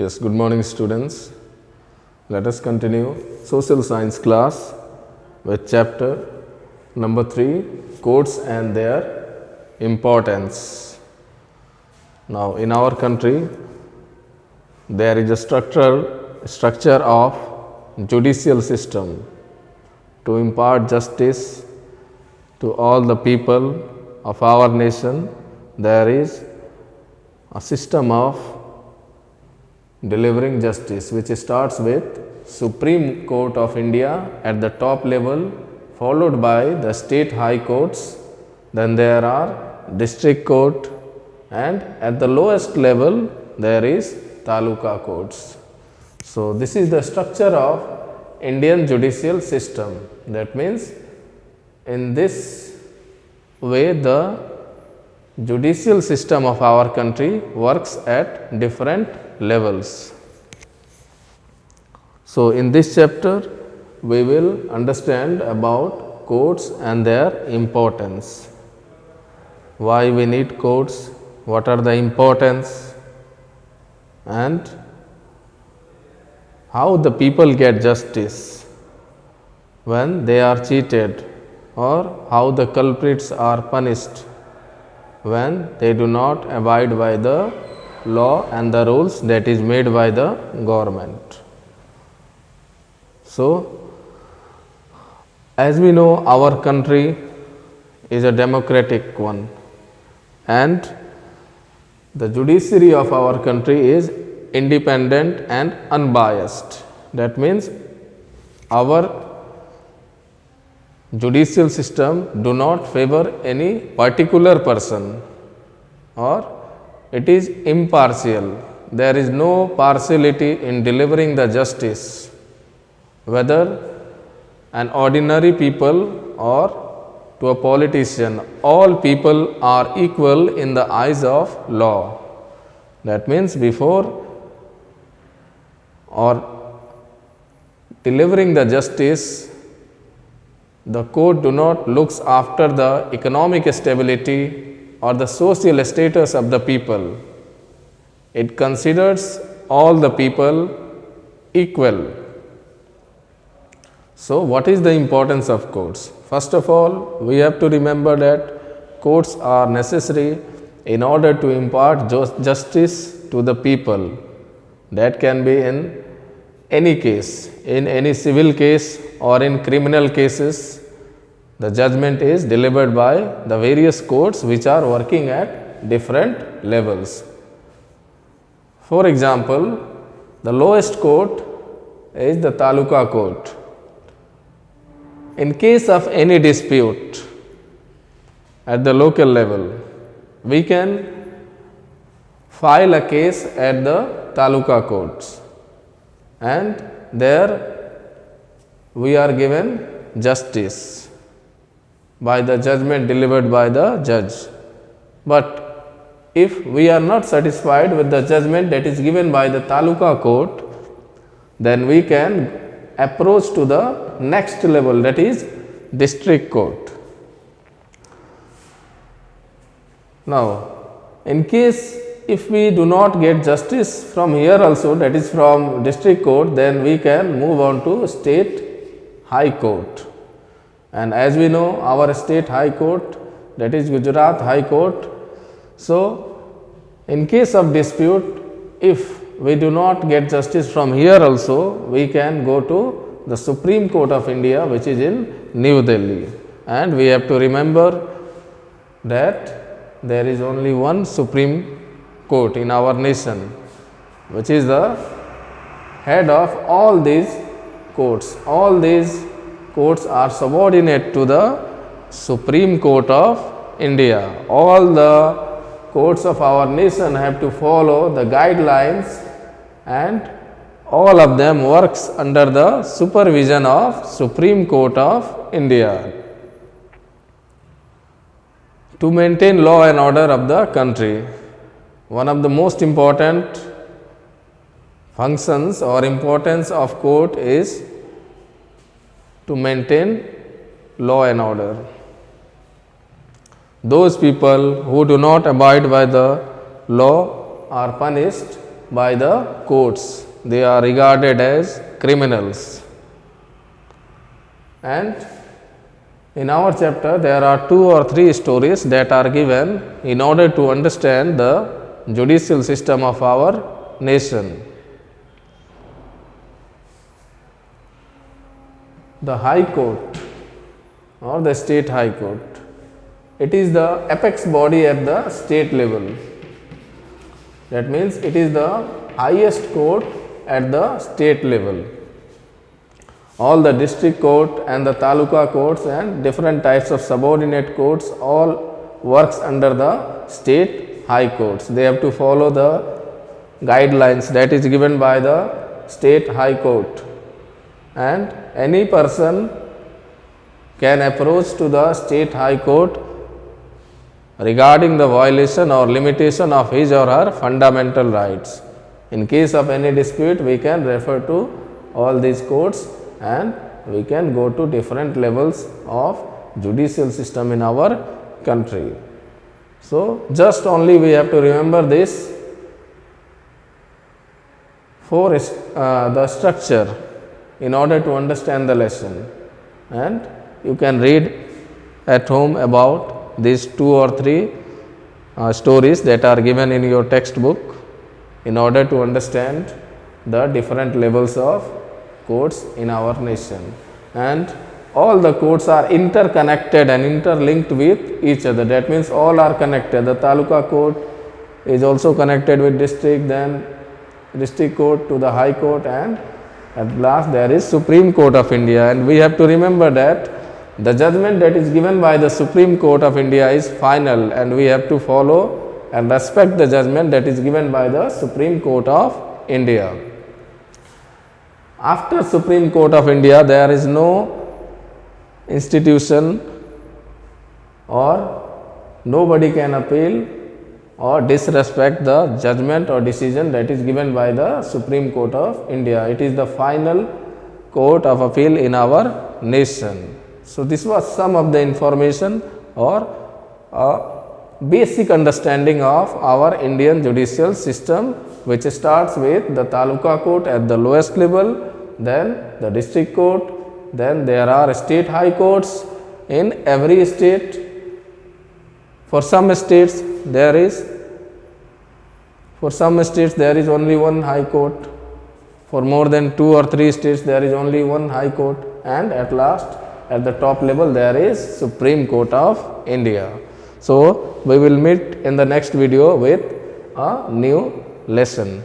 Yes, good morning students. Let us continue social science class with chapter number 3, courts and their importance. Now in our country there is a structure of judicial system to impart justice to all the people of our nation. There is a system of delivering justice which starts with Supreme Court of India at the top level, followed by the state high courts, then there are district court, and at the lowest level there is taluka courts. So this is the structure of Indian judicial system. That means in this way the judicial system of our country works at different levels. So in this chapter we will understand about courts and their importance. Why we need courts, what are the importance, and how the people get justice when they are cheated, or how the culprits are punished when they do not abide by the law and the rules that is made by the government. So, as we know, our country is a democratic one, and the judiciary of our country is independent and unbiased. That means our judicial system do not favor any particular person, or it is impartial. There is no partiality in delivering the justice, whether an ordinary people or to a politician. All people are equal in the eyes of law. That means before or delivering the justice, the court do not looks after the economic stability or the social status of the people. It considers all the people equal. So what is the importance of courts? First of all, we have to remember that courts are necessary in order to impart justice to the people. That can be in any case, in any civil case or in criminal cases. The judgment is delivered by the various courts which are working at different levels. For example, the lowest court is the taluka court. In case of any dispute at the local level, we can file a case at the taluka courts, and there we are given justice by the judgment delivered by the judge. But if we are not satisfied with the judgment that is given by the taluka court, then we can approach to the next level, that is district court. Now, in case if we do not get justice from here also, that is from district court, then we can move on to state high court. And as we know, our state high court, that is Gujarat High Court. So in case of dispute, if we do not get justice from here also, we can go to the Supreme Court of India, which is in New Delhi. And we have to remember that there is only one Supreme Court in our nation, which is the head of all these courts. All these courts are subordinate to the Supreme Court of India. All the courts of our nation have to follow the guidelines, and all of them works under the supervision of Supreme Court of India to maintain law and order of the country. One of the most important functions or importance of court is to maintain law and order. Those people who do not abide by the law are punished by the courts. They are regarded as criminals. And in our chapter, there are 2 or 3 stories that are given in order to understand the judicial system of our nation. The High Court or the State High Court. It is the apex body at the state level. That means it is the highest court at the state level. All the district court and the taluka courts and different types of subordinate courts all works under the state high courts. They have to follow the guidelines that is given by the state high court, and any person can approach to the state high court regarding the violation or limitation of his or her fundamental rights. In case of any dispute, we can refer to all these courts and we can go to different levels of judicial system in our country. So, just only we have to remember this for the structure in order to understand the lesson, and you can read at home about these 2 or 3 stories that are given in your textbook in order to understand the different levels of courts in our nation. And all the courts are interconnected and interlinked with each other. That means all are connected. The taluka court is also connected with district, then district court to the high court, and at last there is Supreme Court of India. And we have to remember that the judgment that is given by the Supreme Court of India is final, and we have to follow and respect the judgment that is given by the Supreme Court of India. After Supreme Court of India, there is no institution or nobody can appeal or disrespect the judgment or decision that is given by the Supreme Court of India. It is the final court of appeal in our nation. So, this was some of the information or basic understanding of our Indian judicial system, which starts with the taluka court at the lowest level, then the district court, then there are state high courts in every state. For some states there is only one high court. For more than 2 or 3 states there is only one high court, and at last at the top level there is Supreme Court of India. So, we will meet in the next video with a new lesson.